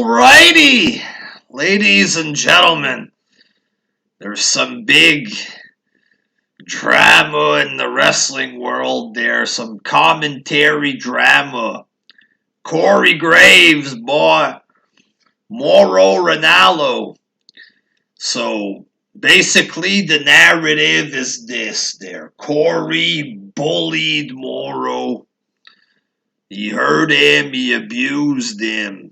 Alrighty, ladies and gentlemen, there's some big drama in the wrestling world there, some commentary drama. Corey Graves, boy, Mauro Renallo. So basically, the narrative is this there. Corey bullied Mauro. He hurt him, he abused him.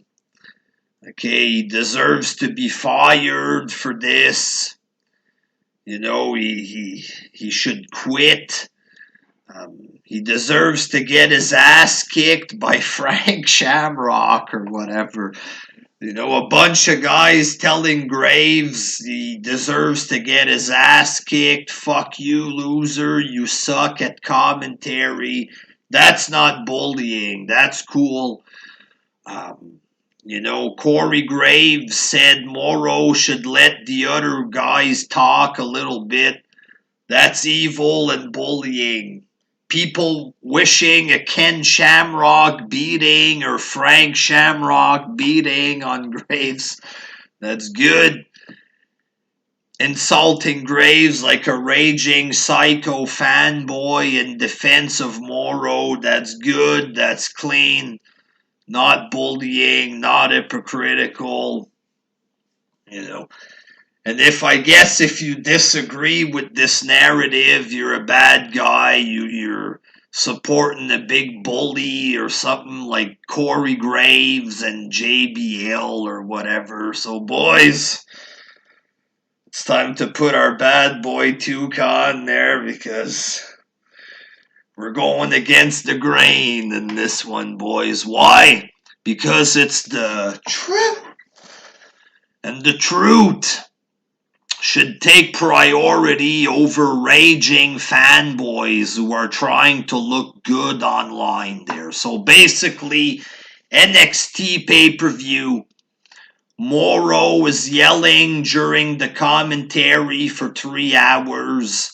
Okay, he deserves to be fired for this. You know, he should quit. He deserves to get his ass kicked by Frank Shamrock or whatever. You know, a bunch of guys telling Graves he deserves to get his ass kicked. Fuck you, loser. You suck at commentary. That's not bullying. That's cool. Corey Graves said Mauro should let the other guys talk a little bit. That's evil and bullying. People wishing a Ken Shamrock beating or Frank Shamrock beating on Graves. That's good. Insulting Graves like a raging psycho fanboy in defense of Mauro. That's good. That's clean. Not bullying, not hypocritical, And if you disagree with this narrative, you're a bad guy, you're supporting a big bully or something like Corey Graves and JBL or whatever. So boys, it's time to put our bad boy Toucan there because we're going against the grain in this one, boys. Why? Because it's the truth. And the truth should take priority over raging fanboys who are trying to look good online there. So basically, NXT pay-per-view, Mauro was yelling during the commentary for 3 hours.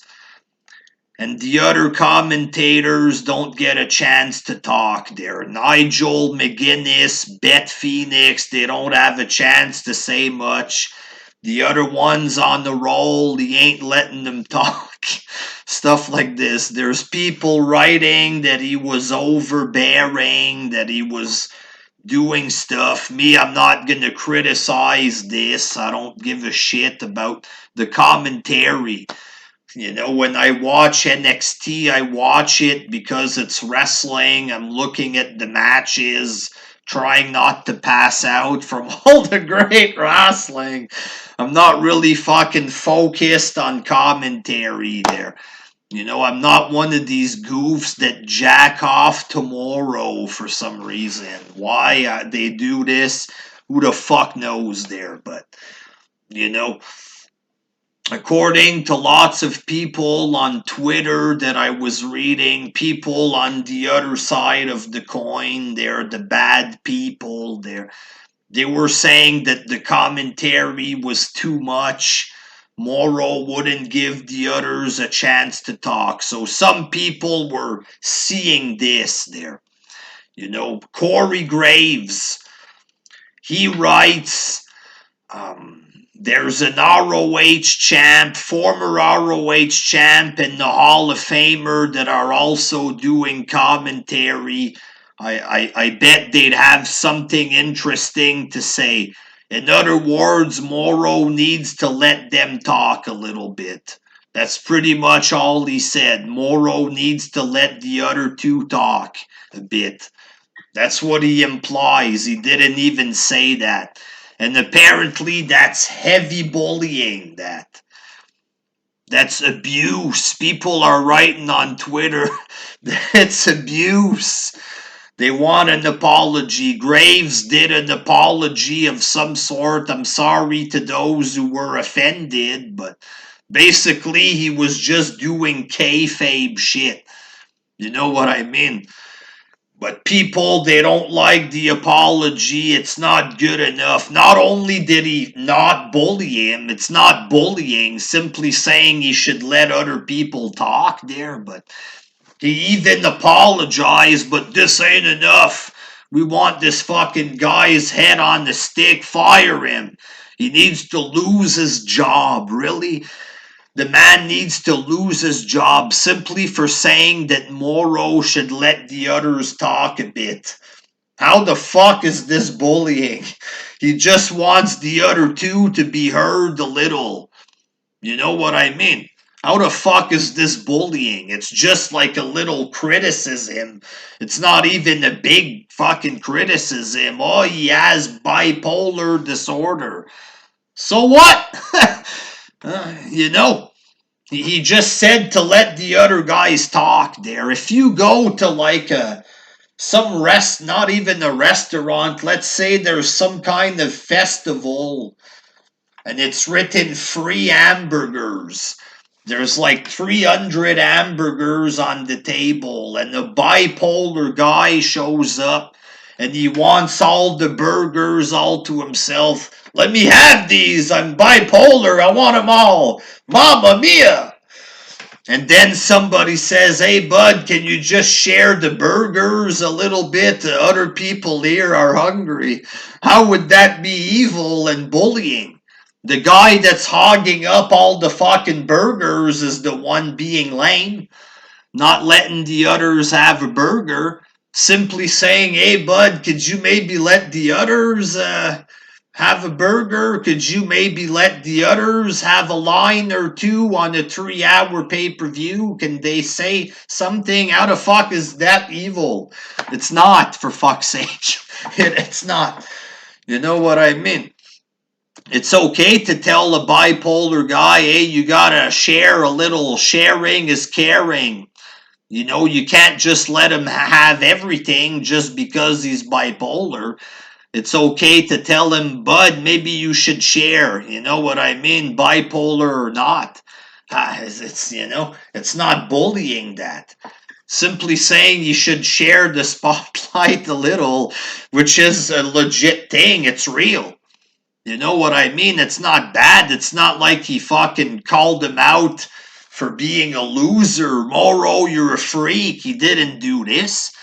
And the other commentators don't get a chance to talk there. Nigel McGuinness, Beth Phoenix, they don't have a chance to say much. The other ones on the roll, he ain't letting them talk. Stuff like this. There's people writing that he was overbearing, that he was doing stuff. Me, I'm not going to criticize this. I don't give a shit about the commentary. When I watch NXT, I watch it because it's wrestling. I'm looking at the matches, trying not to pass out from all the great wrestling. I'm not really fucking focused on commentary there. I'm not one of these goofs that jack off tomorrow for some reason. Why they do this, who the fuck knows there, but, according to lots of people on Twitter that I was reading, people on the other side of the coin, they're the bad people. They were saying that the commentary was too much. Mauro wouldn't give the others a chance to talk. So some people were seeing this there. Corey Graves, he writes... there's an ROH champ, former ROH champ, and the Hall of Famer that are also doing commentary. I bet they'd have something interesting to say. In other words, Mauro needs to let them talk a little bit. That's pretty much all he said. Mauro needs to let the other two talk a bit. That's what he implies. He didn't even say that. And apparently that's heavy bullying, that's abuse. People are writing on Twitter that's abuse. They want an apology. Graves did an apology of some sort. I'm sorry to those who were offended, but basically he was just doing kayfabe shit. You know what I mean? But people, they don't like the apology. It's not good enough. Not only did he not bully him, it's not bullying, simply saying he should let other people talk there, but he even apologized, but this ain't enough. We want this fucking guy's head on the stick. Fire him. He needs to lose his job. Really? The man needs to lose his job simply for saying that Mauro should let the others talk a bit. How the fuck is this bullying? He just wants the other two to be heard a little. You know what I mean? How the fuck is this bullying? It's just like a little criticism. It's not even a big fucking criticism. Oh, he has bipolar disorder. So what? You know, he just said to let the other guys talk there. If you go to like not even a restaurant, let's say there's some kind of festival and it's written free hamburgers. There's like 300 hamburgers on the table, and a bipolar guy shows up and he wants all the burgers all to himself. Let me have these. I'm bipolar. I want them all. Mamma mia. And then somebody says, hey, bud, can you just share the burgers a little bit? The other people here are hungry. How would that be evil and bullying? The guy that's hogging up all the fucking burgers is the one being lame, not letting the others have a burger. Simply saying, hey, bud, could you maybe let the others have a burger? Could you maybe let the others have a line or two on a 3-hour pay-per-view? Can they say something? How the fuck is that evil? It's not, for fuck's sake. It's not. You know what I mean? It's okay to tell a bipolar guy, hey, you gotta share a little. Sharing is caring. You know, you can't just let him have everything just because he's bipolar. It's okay to tell him, bud, maybe you should share. You know what I mean? Bipolar or not. It's not bullying that. Simply saying you should share the spotlight a little, which is a legit thing. It's real. You know what I mean? It's not bad. It's not like he fucking called him out for being a loser. Mauro, you're a freak. He didn't do this.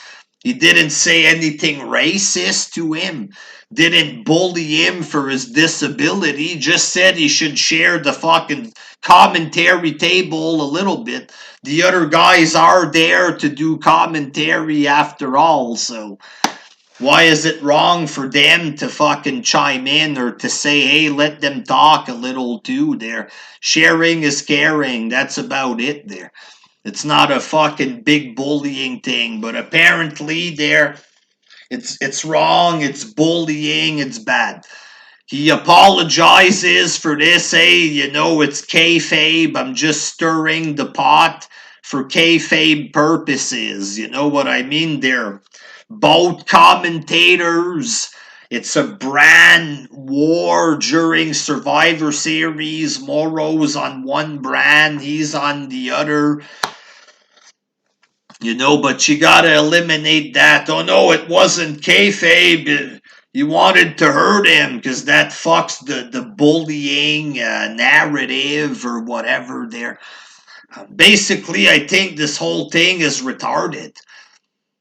He didn't say anything racist to him. Didn't bully him for his disability. Just said he should share the fucking commentary table a little bit. The other guys are there to do commentary after all, so why is it wrong for them to fucking chime in or to say, hey, let them talk a little too there? Sharing is caring. That's about it there. It's not a fucking big bullying thing, but apparently there it's wrong, it's bullying, it's bad. He apologizes for this, hey, it's kayfabe. I'm just stirring the pot for kayfabe purposes. You know what I mean? They're both commentators. It's a brand war during Survivor Series. Mauro's on one brand, he's on the other. But you gotta eliminate that. Oh no, it wasn't kayfabe. You wanted to hurt him because that fucks the bullying narrative or whatever there. Basically, I think this whole thing is retarded.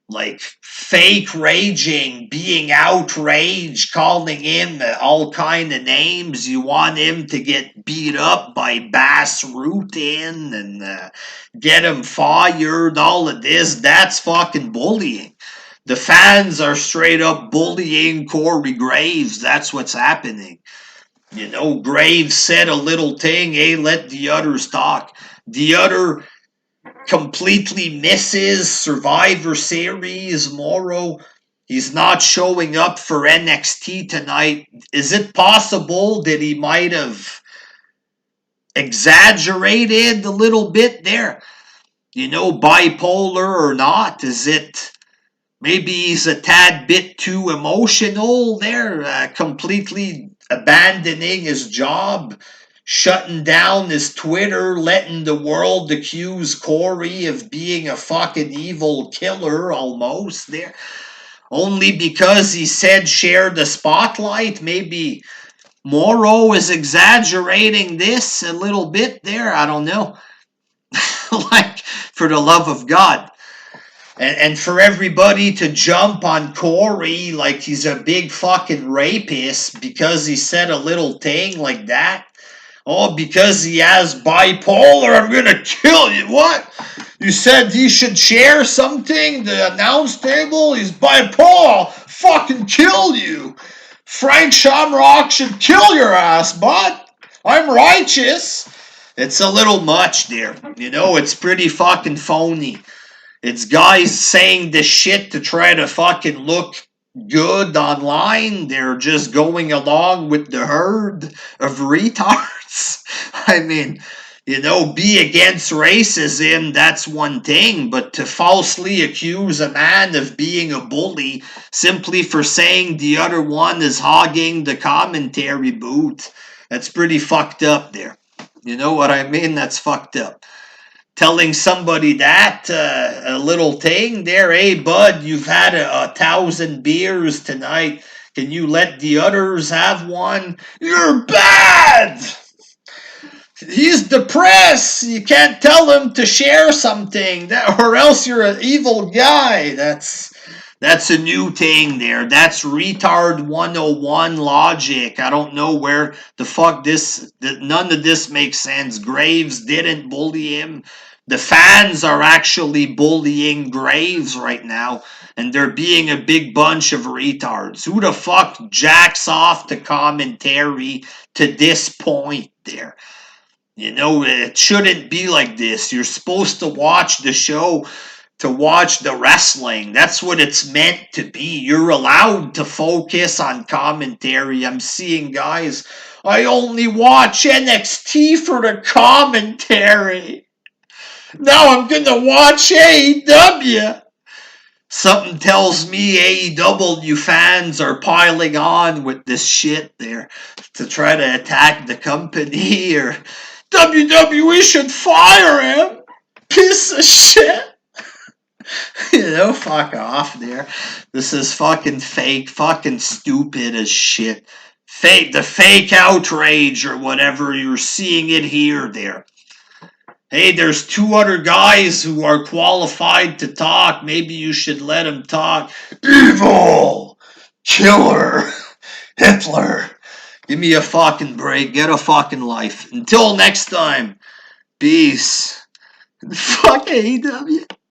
Like fake raging, being outraged, calling him all kind of names. You want him to get beat up by Bass Rutin and get him fired. All of this, that's fucking bullying. The fans are straight up bullying Corey Graves. That's what's happening. Graves said a little thing. Hey, let the others talk. The other completely misses Survivor Series. Mauro, he's not showing up for NXT tonight. Is it possible that he might have exaggerated a little bit there? Bipolar or not? Is it maybe he's a tad bit too emotional there, completely abandoning his job? Shutting down his Twitter, letting the world accuse Corey of being a fucking evil killer almost there. Only because he said share the spotlight. Maybe Mauro is exaggerating this a little bit there. I don't know. Like, for the love of God. And for everybody to jump on Corey like he's a big fucking rapist because he said a little thing like that. Oh, because he has bipolar, I'm gonna kill you. What? You said he should share something? The announce table? He's bipolar. Fucking kill you. Frank Shamrock should kill your ass, bud. I'm righteous. It's a little much there. You know, it's pretty fucking phony. It's guys saying this shit to try to fucking look good online. They're just going along with the herd of retards. I mean, you know, be against racism, that's one thing, but to falsely accuse a man of being a bully simply for saying the other one is hogging the commentary booth, that's pretty fucked up there. You know what I mean? That's fucked up. Telling somebody that a little thing there, hey bud, you've had 1,000 beers tonight, can you let the others have one? You're bad. He's depressed, you can't tell him to share something, or else you're an evil guy. That's a new thing there. That's retard 101 logic. I don't know where the fuck none of this makes sense. Graves didn't bully him. The fans are actually bullying Graves right now, and they're being a big bunch of retards. Who the fuck jacks off to commentary to this point there? You know, it shouldn't be like this. You're supposed to watch the show to watch the wrestling. That's what it's meant to be. You're allowed to focus on commentary. I'm seeing guys, I only watch NXT for the commentary. Now I'm gonna watch AEW. Something tells me AEW fans are piling on with this shit there to try to attack the company, or WWE should fire him. Piece of shit. You know, fuck off there. This is fucking fake, fucking stupid as shit. Fake, the fake outrage or whatever, you're seeing it here, there. Hey, there's two other guys who are qualified to talk. Maybe you should let them talk. Evil! Killer! Hitler! Give me a fucking break. Get a fucking life. Until next time. Peace. Fuck AEW.